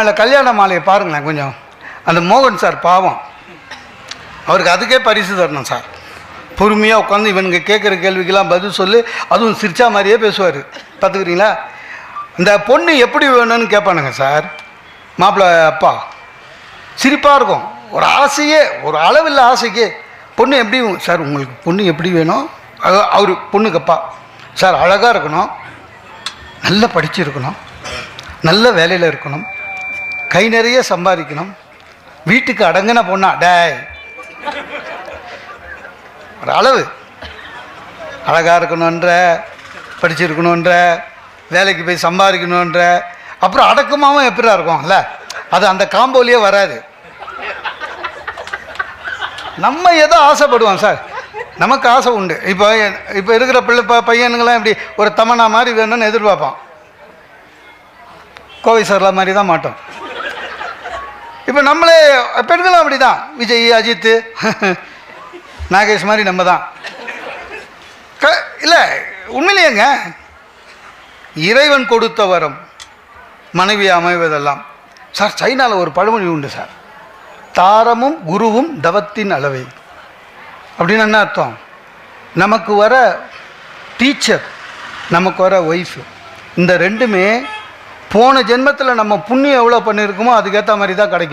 மேலே கல்யாண மாலையை பாருங்களேன் கொஞ்சம். அந்த மோகன் சார் பாவம், அவருக்கு அதுக்கே பரிசு தரணும் சார். பொறுமையாக உட்காந்து இவனுங்க கேட்குற கேள்விக்கெல்லாம் பதில் சொல்லி, அதுவும் சிரிச்சா மாதிரியே பேசுவார். பார்த்துக்கிறீங்களா? இந்த பொண்ணு எப்படி வேணும்னு கேட்பானுங்க சார். மாப்பிள்ளை அப்பா சிரிப்பாக இருக்கும். ஒரு ஆசையே, ஒரு அளவில்ல ஆசைக்கு பொண்ணு எப்படி சார், உங்களுக்கு பொண்ணு எப்படி வேணும்? அவர் பொண்ணுக்கு அப்பா சார் அழகாக இருக்கணும், நல்லா படிச்சிருக்கணும், நல்ல வேலையில் இருக்கணும், கை நிறைய சம்பாதிக்கணும், வீட்டுக்கு அடங்கின பொண்ணா டேய், ஒரு அளவு அழகாக இருக்கணுன்ற, படிச்சிருக்கணுன்ற, வேலைக்கு போய் சம்பாதிக்கணுன்ற, அப்புறம் அடக்கமாகவும் எப்படியா இருக்கும்ல, அது அந்த காம்போலியே வராது. நம்ம ஏதோ ஆசைப்படுவோம் சார், நமக்கு ஆசை உண்டு. இப்போ இருக்கிற பையனுங்களாம் இப்படி ஒரு தமன்னா மாதிரி வேணும்னு எதிர்பார்ப்பான். கோவை சர்லா மாதிரி தான் மாட்டோம். இப்போ நம்மளே பெண்களும் அப்படி தான். விஜய், அஜித், நாகேஷ் மாதிரி நம்ம தான். இல்லை உண்மையிலேங்க இறைவன் கொடுத்த வரம் மனைவி அமைவதெல்லாம். சார் சைனாவில் ஒரு பழமொழி உண்டு சார், தாரமும் குருவும் தவத்தின் அளவை. அப்படின்னு என்ன அர்த்தம்? நமக்கு வர டீச்சர், நமக்கு வர ஒய்ஃபு, இந்த ரெண்டுமே போன ஜென்மத்தில் நம்ம புண்ணியம் எவ்வளோ பண்ணியிருக்கோமோ அதுக்கேற்ற மாதிரி தான் கிடைக்கும்.